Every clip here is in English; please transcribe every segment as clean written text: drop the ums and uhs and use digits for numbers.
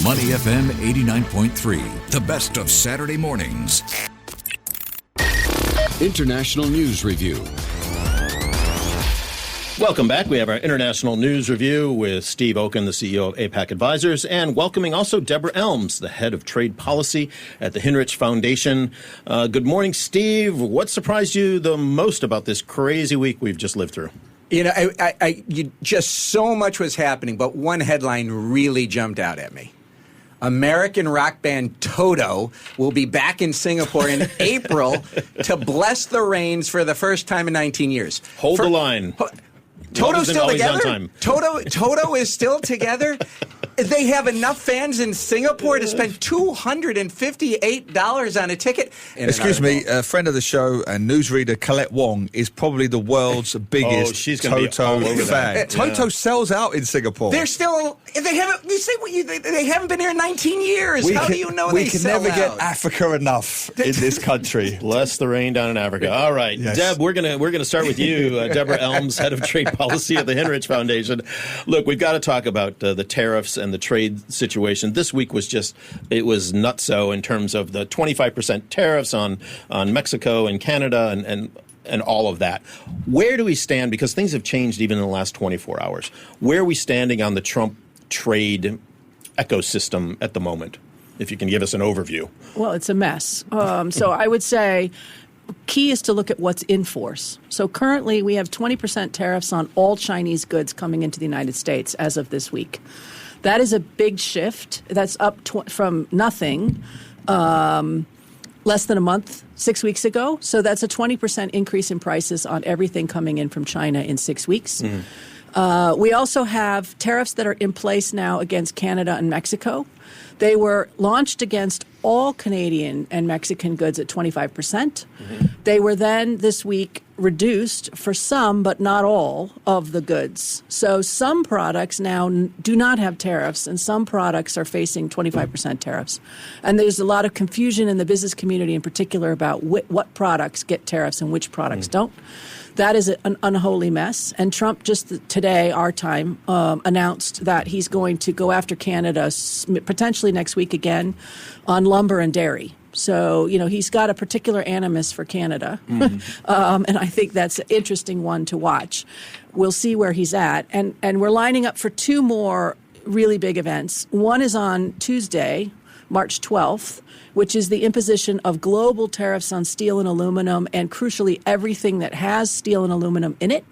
Money FM 89.3, the best of Saturday mornings. International News Review. Welcome back. We have our International News Review with Steve Okun, the CEO of APAC Advisors, and welcoming also Deborah Elms, the head of trade policy at the Hinrich Foundation. Good morning, Steve. What surprised you the most about this crazy week we've just lived through? You know, just so much was happening, but one headline really jumped out at me. American rock band Toto will be back in Singapore in April to bless the rains for the first time in 19 years. Hold the line. Toto's still together? Toto is still together? They have enough fans in Singapore to spend $258 on a ticket. Excuse me, a friend of the show and newsreader Colette Wong is probably the world's biggest Toto fan. Toto sells out in Singapore. They're still. They haven't. You say they haven't been here in 19 years. How do you know they sell out? We can never get Africa enough in this country. Bless the rain down in Africa. All right, yes. Deb, we're gonna start with you, Deborah Elms, head of trade policy at the Hinrich Foundation. Look, we've got to talk about the tariffs and the trade situation. This week was it was nutso in terms of the 25% tariffs on Mexico and Canada and all of that. Where do we stand? Because things have changed even in the last 24 hours. Where are we standing on the Trump trade ecosystem at the moment? If you can give us an overview. Well, it's a mess. So I would say key is to look at what's in force. So currently we have 20% tariffs on all Chinese goods coming into the United States as of this week. That is a big shift. That's up from nothing less than a month, 6 weeks ago. So that's a 20% increase in prices on everything coming in from China in 6 weeks. We also have tariffs that are in place now against Canada and Mexico. They were launched against all Canadian and Mexican goods at 25%. They were then this week reduced for some, but not all, of the goods. So some products now do not have tariffs, and some products are facing 25% tariffs. And there's a lot of confusion in the business community in particular about what products get tariffs and which products don't. That is an unholy mess. And Trump just today, our time, announced that he's going to go after Canada potentially next week again on lumber and dairy. So, he's got a particular animus for Canada. And I think that's an interesting one to watch. We'll see where he's at. And we're lining up for two more really big events. One is on Tuesday, March 12th, which is the imposition of global tariffs on steel and aluminum and, crucially, everything that has steel and aluminum in it.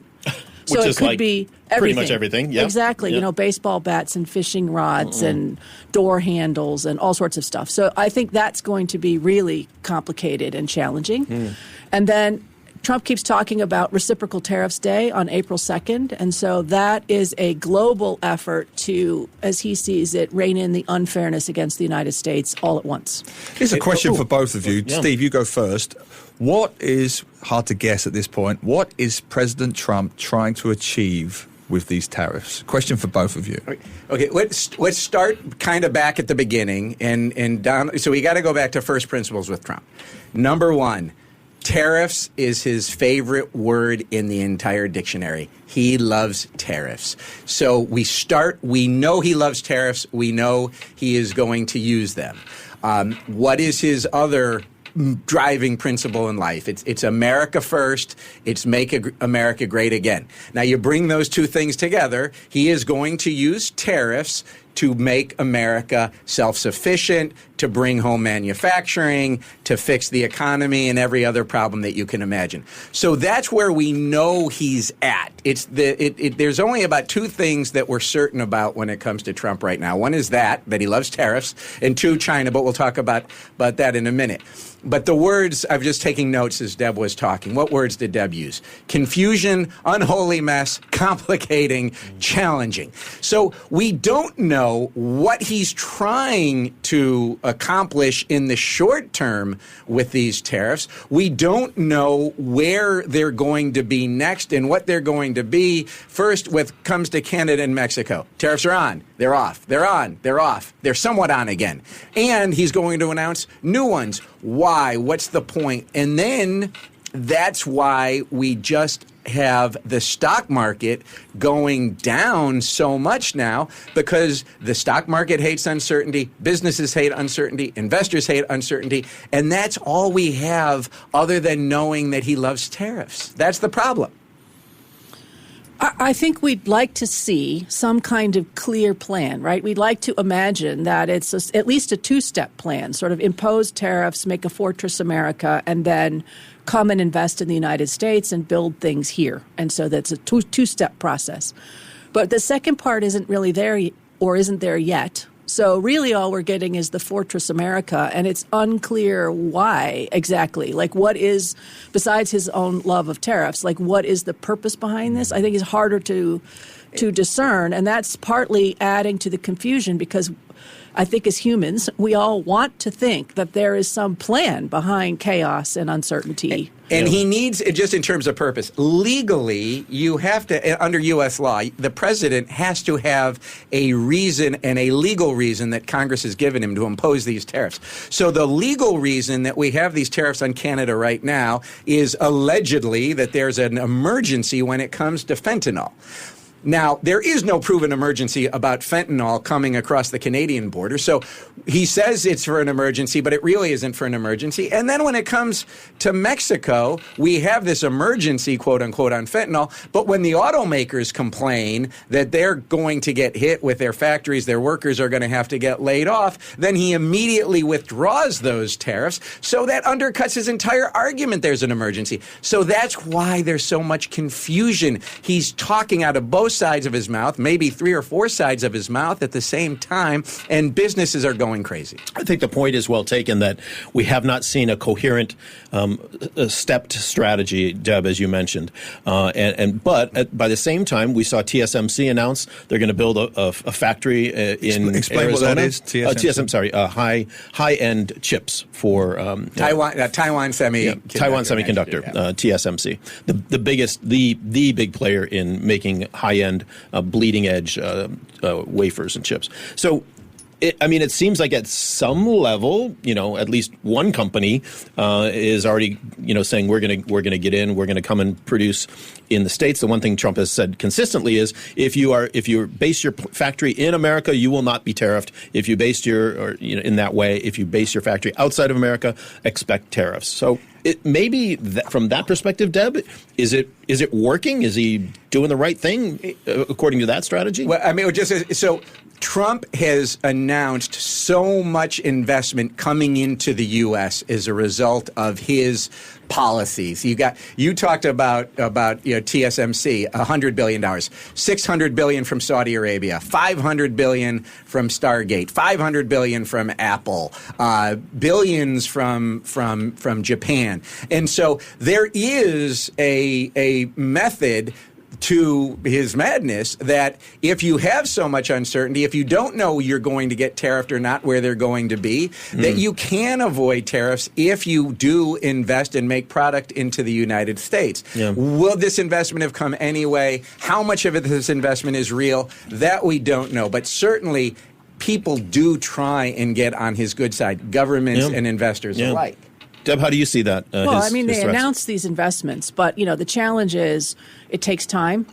So it could be everything. Pretty much everything, yeah. Exactly. Yeah. Baseball bats and fishing rods and door handles and all sorts of stuff. So I think that's going to be really complicated and challenging. And then Trump keeps talking about Reciprocal Tariffs Day on April 2nd, and so that is a global effort to, as he sees it, rein in the unfairness against the United States all at once. Here's a question for both of you. Yeah. Steve, you go first. What is, hard to guess at this point, what is President Trump trying to achieve with these tariffs? Question for both of you. Okay, let's start kind of back at the beginning and down. So we got to go back to first principles with Trump. Number one, tariffs is his favorite word in the entire dictionary. He loves tariffs. So we know he loves tariffs. We know he is going to use them. What is his other driving principle in life? It's America first. It's make America great again. Now, you bring those two things together, he is going to use tariffs to make America self-sufficient, to bring home manufacturing, to fix the economy and every other problem that you can imagine. So that's where we know he's at. There's only about two things that we're certain about when it comes to Trump right now. One is that he loves tariffs, and two, China, but we'll talk about that in a minute. But the words, I'm just taking notes as Deb was talking. What words did Deb use? Confusion, unholy mess, complicating, challenging. So we don't know what he's trying to accomplish in the short term with these tariffs. We don't know where they're going to be next and what they're going to be. First, when it comes to Canada and Mexico, tariffs are on, they're off, they're on, they're off, they're somewhat on again. And he's going to announce new ones. Why? What's the point? And then that's why we just have the stock market going down so much now, because the stock market hates uncertainty, businesses hate uncertainty, investors hate uncertainty, and that's all we have other than knowing that he loves tariffs. That's the problem. I think we'd like to see some kind of clear plan, right? We'd like to imagine that it's at least a two-step plan, sort of impose tariffs, make a fortress America, and then come and invest in the United States and build things here. And so that's a two-step process. But the second part isn't really there or isn't there yet. So really all we're getting is the Fortress America, and it's unclear why exactly. Like, what is, besides his own love of tariffs, like what is the purpose behind this? I think it's harder to discern, and that's partly adding to the confusion because I think as humans, we all want to think that there is some plan behind chaos and uncertainty. And he needs, just in terms of purpose, legally, you have to, under U.S. law, the president has to have a reason and a legal reason that Congress has given him to impose these tariffs. So the legal reason that we have these tariffs on Canada right now is allegedly that there's an emergency when it comes to fentanyl. Now, there is no proven emergency about fentanyl coming across the Canadian border. So he says it's for an emergency, but it really isn't for an emergency. And then when it comes to Mexico, we have this emergency, quote unquote, on fentanyl. But when the automakers complain that they're going to get hit with their factories, their workers are going to have to get laid off, then he immediately withdraws those tariffs. So that undercuts his entire argument there's an emergency. So that's why there's so much confusion. He's talking out of both sides of his mouth, maybe 3 or 4 sides of his mouth at the same time, and businesses are going crazy. I think the point is well taken that we have not seen a coherent stepped strategy, Deb, as you mentioned. But by the same time, we saw TSMC announce they're going to build a factory in Explain Arizona. What that is, TSMC. High-end chips for Taiwan Semiconductor, TSMC, the biggest, the big player in making high-end, bleeding-edge wafers and chips. So, it seems like at some level, at least one company is already, saying we're going to get in, we're going to come and produce in the States. The one thing Trump has said consistently is if you base your factory in America, you will not be tariffed. If you based in that way, if you base your factory outside of America, expect tariffs. So it maybe from that perspective, Deb, is it working? Is he doing the right thing according to that strategy? Well, so Trump has announced so much investment coming into the U.S. as a result of his policies. You talked about TSMC, $100 billion, $600 billion from Saudi Arabia, $500 billion from Stargate, $500 billion from Apple, billions from Japan, and so there is a method to his madness that if you have so much uncertainty, if you don't know you're going to get tariffed or not, where they're going to be, that you can avoid tariffs if you do invest and make product into the United States. Yeah. Will this investment have come anyway? How much of this investment is real? That we don't know. But certainly people do try and get on his good side, governments and investors alike. Deb, how do you see that? They announced these investments, but, the challenge is it takes time.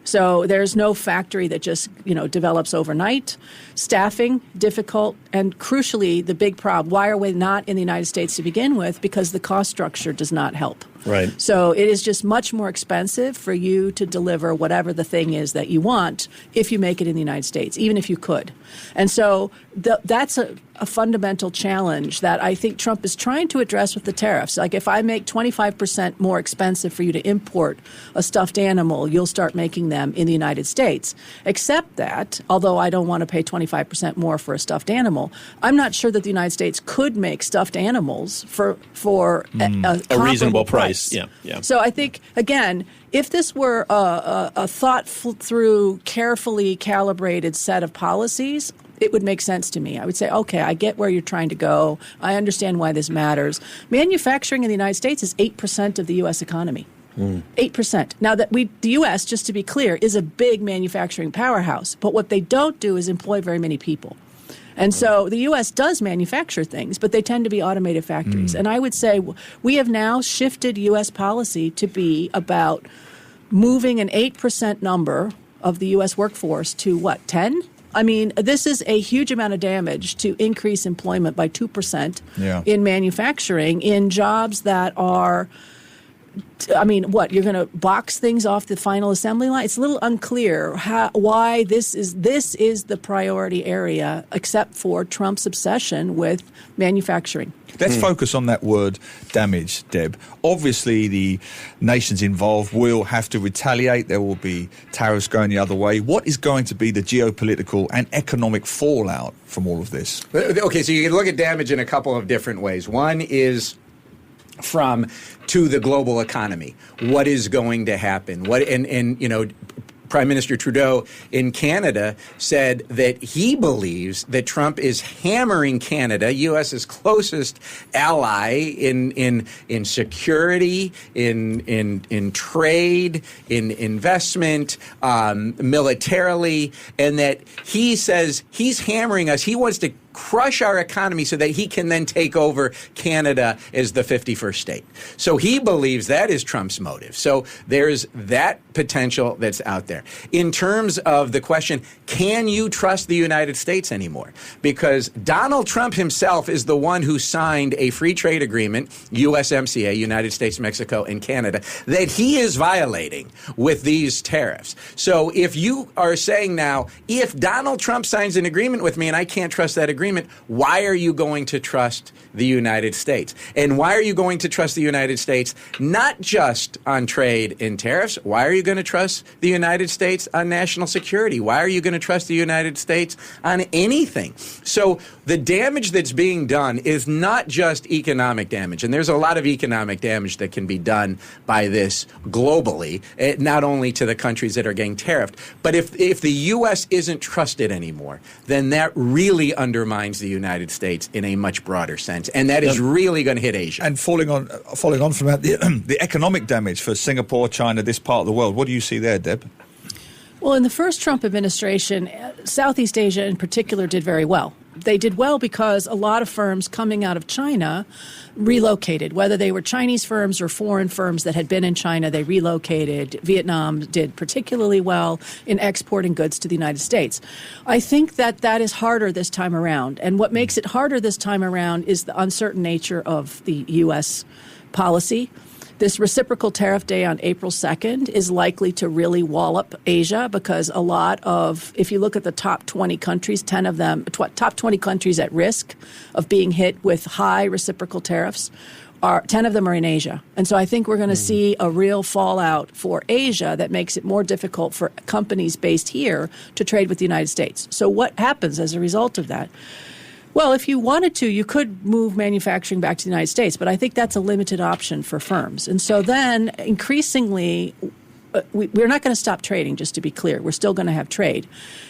So there's no factory that just, develops overnight. Staffing, difficult, and crucially, the big problem, why are we not in the United States to begin with? Because the cost structure does not help. Right. So it is just much more expensive for you to deliver whatever the thing is that you want if you make it in the United States, even if you could. And so that's a fundamental challenge that I think Trump is trying to address with the tariffs. Like if I make 25% more expensive for you to import a stuffed animal, you'll start making them in the United States. Except that, although I don't want to pay 25% more for a stuffed animal, I'm not sure that the United States could make stuffed animals for a reasonable price. Yeah. So I think, again, if this were a thought-through, carefully calibrated set of policies, it would make sense to me. I would say, okay, I get where you're trying to go. I understand why this matters. Manufacturing in the United States is 8% of the U.S. economy. 8%. Now, the U.S., just to be clear, is a big manufacturing powerhouse. But what they don't do is employ very many people. And so the U.S. does manufacture things, but they tend to be automated factories. And I would say we have now shifted U.S. policy to be about moving an 8% number of the U.S. workforce to, 10? I mean, this is a huge amount of damage to increase employment by 2% in manufacturing in jobs that are – I mean, you're going to box things off the final assembly line? It's a little unclear why this is the priority area, except for Trump's obsession with manufacturing. Let's focus on that word damage, Deb. Obviously, the nations involved will have to retaliate. There will be tariffs going the other way. What is going to be the geopolitical and economic fallout from all of this? Okay, so you can look at damage in a couple of different ways. One is to the global economy. What is going to happen? Prime Minister Trudeau in Canada said that he believes that Trump is hammering Canada, U.S.'s closest ally, in security, in trade, in investment, militarily, and that he says he's hammering us. He wants to crush our economy so that he can then take over Canada as the 51st state. So he believes that is Trump's motive. So there's that potential that's out there. In terms of the question, can you trust the United States anymore? Because Donald Trump himself is the one who signed a free trade agreement, USMCA, United States, Mexico, and Canada, that he is violating with these tariffs. So if you are saying now, if Donald Trump signs an agreement with me and I can't trust that agreement, why are you going to trust the United States? And why are you going to trust the United States not just on trade and tariffs? Why are you going to trust the United States on national security? Why are you going to trust the United States on anything? So the damage that's being done is not just economic damage. And there's a lot of economic damage that can be done by this globally, not only to the countries that are getting tariffed. But if the U.S. isn't trusted anymore, then that really undermines the United States in a much broader sense. And that is really going to hit Asia. And following on from that, the economic damage for Singapore, China, this part of the world, what do you see there, Deb? Well, in the first Trump administration, Southeast Asia in particular did very well. They did well because a lot of firms coming out of China relocated, whether they were Chinese firms or foreign firms that had been in China, they relocated. Vietnam did particularly well in exporting goods to the United States. I think that is harder this time around. And what makes it harder this time around is the uncertain nature of the U.S. policy. This reciprocal tariff day on April 2nd is likely to really wallop Asia because a lot of, if you look at the top 20 countries, 10 of them, top 20 countries at risk of being hit with high reciprocal tariffs, 10 of them are in Asia. And so I think we're going to see a real fallout for Asia that makes it more difficult for companies based here to trade with the United States. So what happens as a result of that? Well, if you wanted to, you could move manufacturing back to the United States, but I think that's a limited option for firms. And so then increasingly, we're not going to stop trading, just to be clear. We're still going to have trade.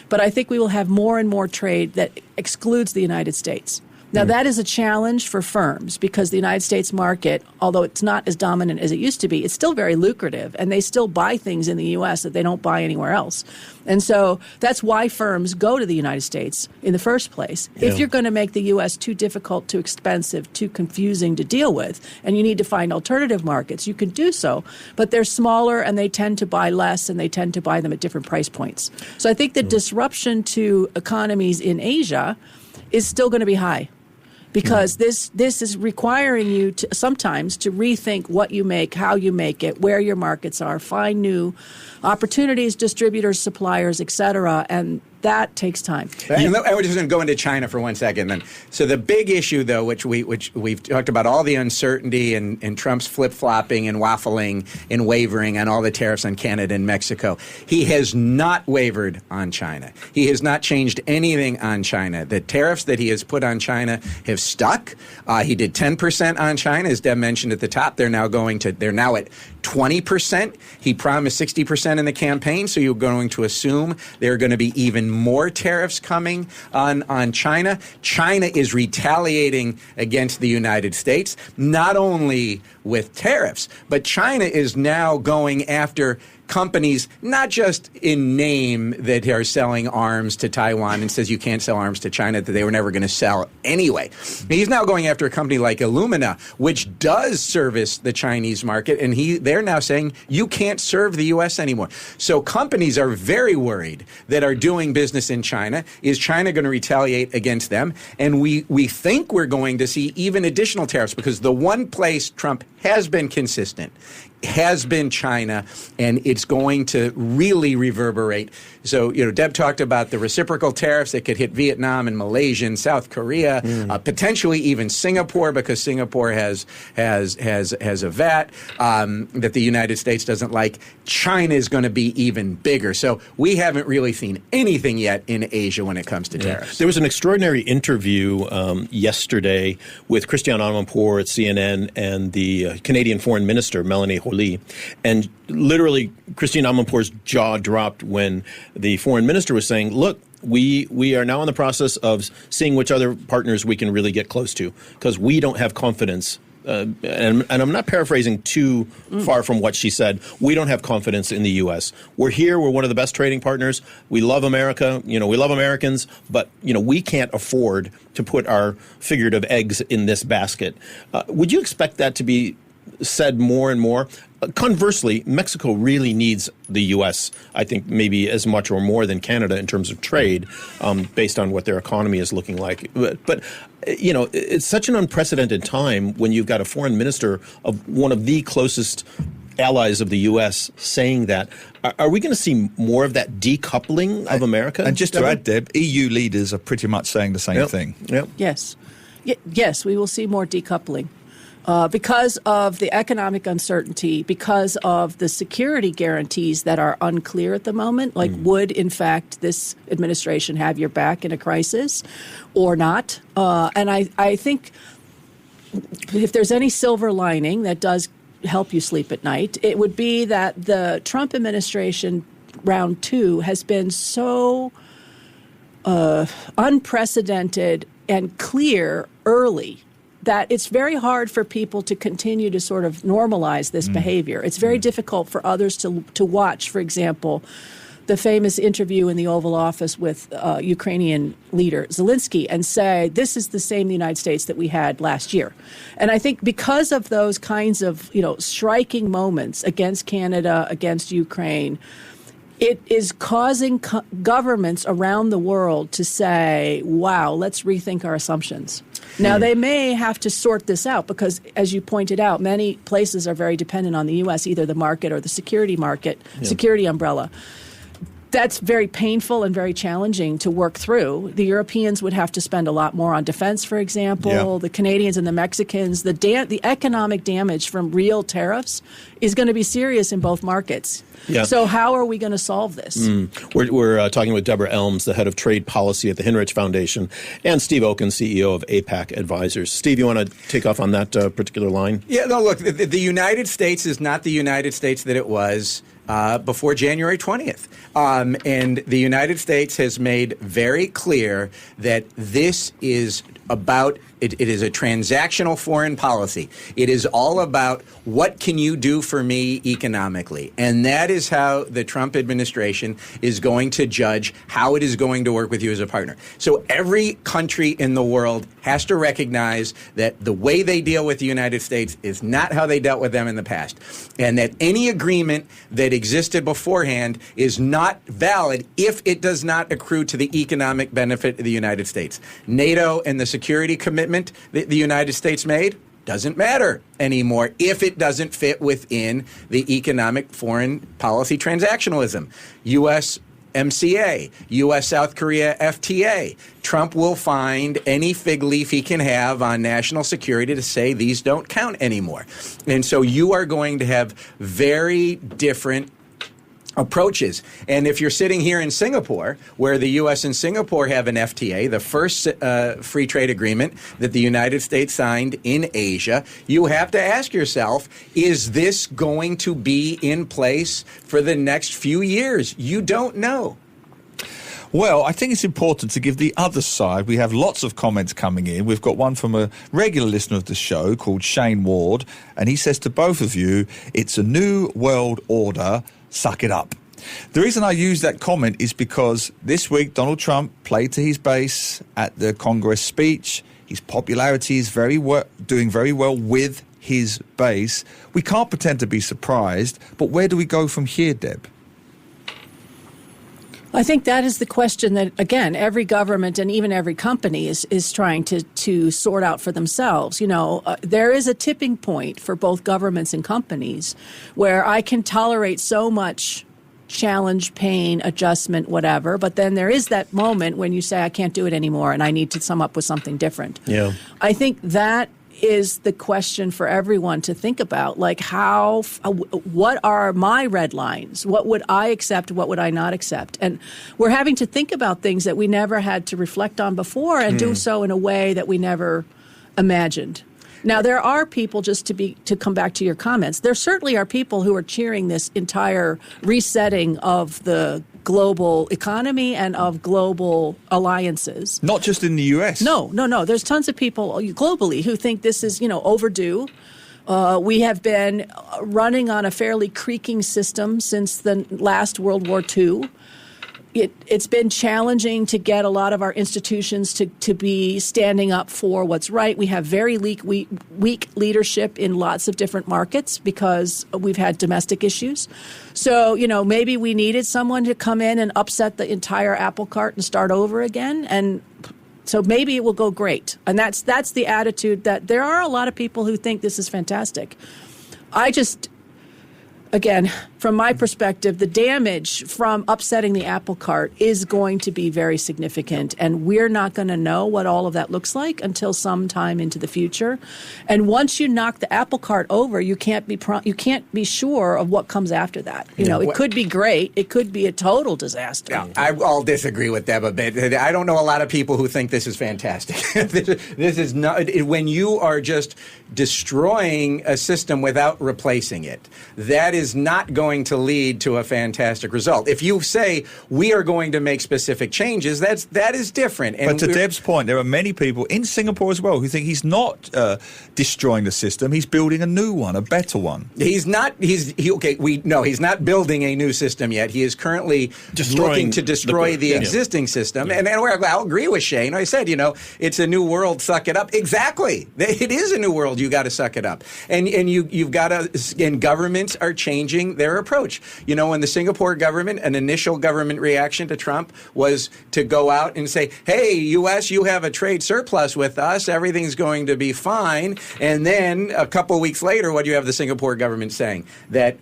But I think we will have more and more trade that excludes the United States. Now, that is a challenge for firms because the United States market, although it's not as dominant as it used to be, it's still very lucrative, and they still buy things in the U.S. that they don't buy anywhere else. And so that's why firms go to the United States in the first place. Yeah. If you're going to make the U.S. too difficult, too expensive, too confusing to deal with, and you need to find alternative markets, you can do so. But they're smaller, and they tend to buy less, and they tend to buy them at different price points. So I think the disruption to economies in Asia is still going to be high. Because this is requiring you to sometimes to rethink what you make, how you make it, where your markets are, find new opportunities, distributors, suppliers, et cetera, and that takes time. And we're just going to go into China for 1 second then. So the big issue, though, which we've talked about, all the uncertainty and Trump's flip-flopping and waffling and wavering on all the tariffs on Canada and Mexico. He has not wavered on China. He has not changed anything on China. The tariffs that he has put on China have stuck. He did 10% on China, as Deb mentioned at the top. They're now at 20%. He promised 60% in the campaign, so you're going to assume there are going to be even more tariffs coming on China. China is retaliating against the United States, not only with tariffs. But China is now going after companies, not just in name, that are selling arms to Taiwan and says you can't sell arms to China that they were never going to sell anyway. He's now going after a company like Illumina, which does service the Chinese market, and they're now saying you can't serve the U.S. anymore. So companies are very worried that are doing business in China. Is China going to retaliate against them? And we think we're going to see even additional tariffs, because the one place Trump has been consistent has been China, and it's going to really reverberate. So, Deb talked about the reciprocal tariffs that could hit Vietnam and Malaysia and South Korea, potentially even Singapore, because Singapore has a VAT that the United States doesn't like. China is going to be even bigger. So we haven't really seen anything yet in Asia when it comes to tariffs. There was an extraordinary interview yesterday with Christiane Amanpour at CNN and the Canadian Foreign Minister, Melanie Joly. And literally, Christiane Amanpour's jaw dropped when the foreign minister was saying, look, we are now in the process of seeing which other partners we can really get close to, because we don't have confidence. And I'm not paraphrasing too far from what she said. We don't have confidence in the U.S. We're here. We're one of the best trading partners. We love America. We love Americans. But, we can't afford to put our figurative eggs in this basket. Would you expect that to be said more and more? Conversely, Mexico really needs the U.S., I think, maybe as much or more than Canada in terms of trade, based on what their economy is looking like. But it's such an unprecedented time when you've got a foreign minister of one of the closest allies of the U.S. saying that. Are we going to see more of that decoupling of America? And just to add, Deb, EU leaders are pretty much saying the same thing. Yep. Yes. Yes, we will see more decoupling. Because of the economic uncertainty, because of the security guarantees that are unclear at the moment, like would, in fact, this administration have your back in a crisis or not? And I think if there's any silver lining that does help you sleep at night, it would be that the Trump administration round 2 has been so unprecedented and clear early that it's very hard for people to continue to sort of normalize this behavior. It's very difficult for others to watch, for example, the famous interview in the Oval Office with Ukrainian leader Zelensky and say, this is the same United States that we had last year. And I think because of those kinds of, striking moments against Canada, against Ukraine, it is causing governments around the world to say, wow, let's rethink our assumptions. Now, they may have to sort this out because, as you pointed out, many places are very dependent on the U.S., either the market or the security umbrella. That's very painful and very challenging to work through. The Europeans would have to spend a lot more on defense, for example. Yeah. The Canadians and the Mexicans, the economic damage from real tariffs is going to be serious in both markets. Yeah. So how are we going to solve this? We're talking with Deborah Elms, the head of trade policy at the Hinrich Foundation, and Steve Okun, CEO of APAC Advisors. Steve, you want to take off on that particular line? Yeah, no, look, the United States is not the United States that it was before January 20th. And the United States has made very clear that this is about it is a transactional foreign policy. It is all about what can you do for me economically. And that is how the Trump administration is going to judge how it is going to work with you as a partner. So every country in the world has to recognize that the way they deal with the United States is not how they dealt with them in the past. And that any agreement that existed beforehand is not valid if it does not accrue to the economic benefit of the United States. NATO and the security commitment that the United States made doesn't matter anymore if it doesn't fit within the economic foreign policy transactionalism. U.S. MCA, U.S. South Korea FTA. Trump will find any fig leaf he can have on national security to say these don't count anymore. And so you are going to have very different approaches. And if you're sitting here in Singapore, where the U.S. and Singapore have an FTA, the first free trade agreement that the United States signed in Asia, you have to ask yourself, is this going to be in place for the next few years? You don't know. Well, I think it's important to give the other side. We have lots of comments coming in. We've got one from a regular listener of the show called Shane Ward, and he says to both of you, it's a new world order, suck it up. The reason I use that comment is because this week Donald Trump played to his base at the Congress speech. His popularity is doing very well with his base. We can't pretend to be surprised, but where do we go from here, Deb? I think that is the question that, again, every government and even every company is trying to sort out for themselves. There is a tipping point for both governments and companies where I can tolerate so much challenge, pain, adjustment, whatever, but then there is that moment when you say, I can't do it anymore and I need to come up with something different. Yeah. I think that is the question for everyone to think about. Like, what are my red lines? What would I accept? What would I not accept? And we're having to think about things that we never had to reflect on before and do so in a way that we never imagined. Now, there are people, to come back to your comments, there certainly are people who are cheering this entire resetting of the global economy and of global alliances. Not just in the U.S. No. There's tons of people globally who think this is, overdue. We have been running on a fairly creaking system since the last World War II. It's been challenging to get a lot of our institutions to be standing up for what's right. We have very weak leadership in lots of different markets because we've had domestic issues. So, maybe we needed someone to come in and upset the entire apple cart and start over again. And so maybe it will go great. And that's the attitude that there are a lot of people who think this is fantastic. Again, from my perspective, the damage from upsetting the apple cart is going to be very significant, and we're not going to know what all of that looks like until sometime into the future. And once you knock the apple cart over, you can't be sure of what comes after that. It could be great, it could be a total disaster. Yeah, I'll disagree with Deb a bit. I don't know a lot of people who think this is fantastic. This is not when you are just destroying a system without replacing it. That is not going to lead to a fantastic result. If you say we are going to make specific changes, that is different. And but to Deb's point, there are many people in Singapore as well who think he's not destroying the system. He's building a new one, a better one. He's not. He's not building a new system yet. He is currently looking to destroy the existing system. Yeah. And I'll agree with Shane. I said, it's a new world. Suck it up. Exactly. It is a new world. You got to suck it up. And you've got to. And governments are changing their approach. When the Singapore government, an initial government reaction to Trump was to go out and say, hey, U.S., you have a trade surplus with us. Everything's going to be fine. And then a couple of weeks later, what do you have the Singapore government saying?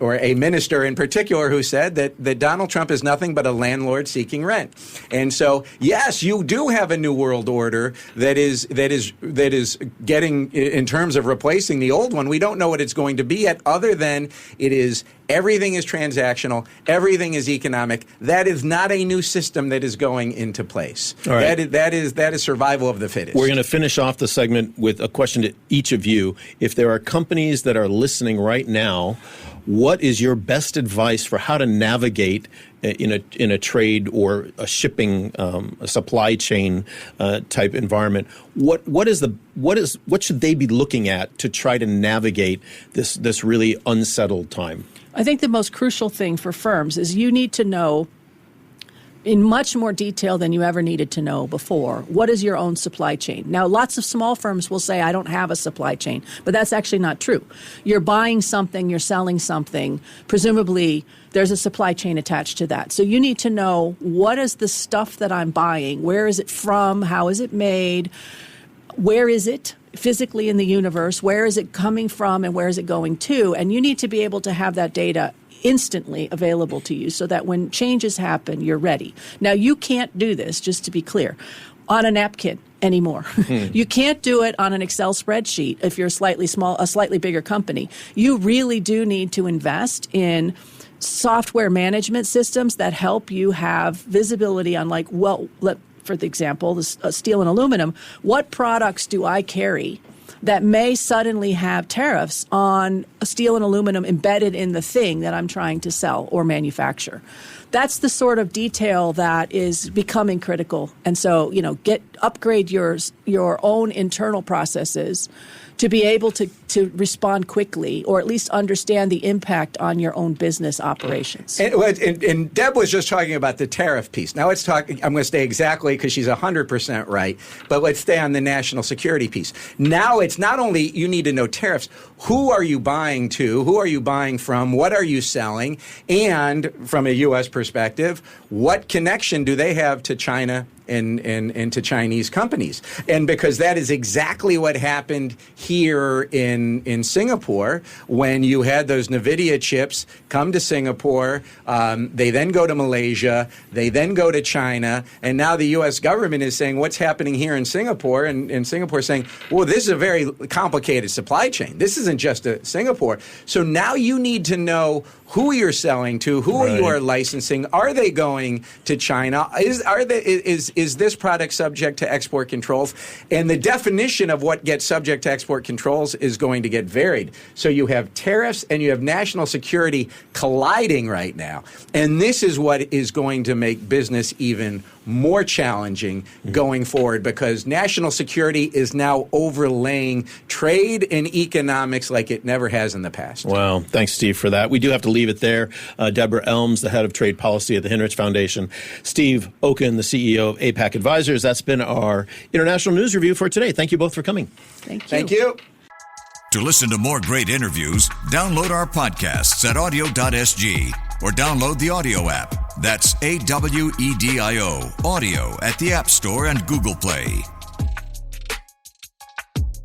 Or a minister in particular who said that Donald Trump is nothing but a landlord seeking rent. And so, yes, you do have a new world order that is getting, in terms of replacing the old one. We don't know what it's going to be yet, other than everything is transactional, everything is economic. That is not a new system that is going into place. All right. That is survival of the fittest. We're going to finish off the segment with a question to each of you. If there are companies that are listening right now, what is your best advice for how to navigate in a trade or a shipping, a supply chain type environment? What should they be looking at to try to navigate this really unsettled time? I think the most crucial thing for firms is you need to know in much more detail than you ever needed to know before, what is your own supply chain? Now, lots of small firms will say, I don't have a supply chain, but that's actually not true. You're buying something, you're selling something, presumably there's a supply chain attached to that. So you need to know, what is the stuff that I'm buying? Where is it from? How is it made? Where is it physically in the universe? Where is it coming from and where is it going to? And you need to be able to have that data instantly available to you so that when changes happen, you're ready. Now, you can't do this, just to be clear, on a napkin anymore. You can't do it on an Excel spreadsheet if you're a slightly bigger company. You really do need to invest in software management systems that help you have visibility on, for the example, steel and aluminum, what products do I carry that may suddenly have tariffs on steel and aluminum embedded in the thing that I'm trying to sell or manufacture? that's the sort of detail that is becoming critical. And so, upgrade your own internal processes to be able to respond quickly, or at least understand the impact on your own business operations. And Deb was just talking about the tariff piece. Now let's talk, I'm going to stay exactly because she's 100% right, but let's stay on the national security piece. Now it's not only you need to know tariffs, who are you buying to, who are you buying from, what are you selling, and from a U.S. perspective, what connection do they have to China and to Chinese companies? And because that is exactly what happened here in Singapore when you had those NVIDIA chips come to Singapore, they then go to Malaysia, they then go to China, and now the U.S. government is saying what's happening here in Singapore, and Singapore saying, well, this is a very complicated supply chain. This isn't just a Singapore. So now you need to know who you're selling to, who you are licensing. Are they going to China? Is this product subject to export controls? And the definition of what gets subject to export controls is going to get varied. So you have tariffs and you have national security colliding right now. And this is what is going to make business even more challenging going forward, because national security is now overlaying trade and economics like it never has in the past. Wow. Thanks, Steve, for that. We do have to leave it there. Deborah Elms, the head of trade policy at the Hinrich Foundation. Steve Okun, the CEO of APAC Advisors. That's been our international news review for today. Thank you both for coming. Thank you. Thank you. To listen to more great interviews, download our podcasts at audio.sg or download the audio app. That's AWEDIO, audio at the App Store and Google Play.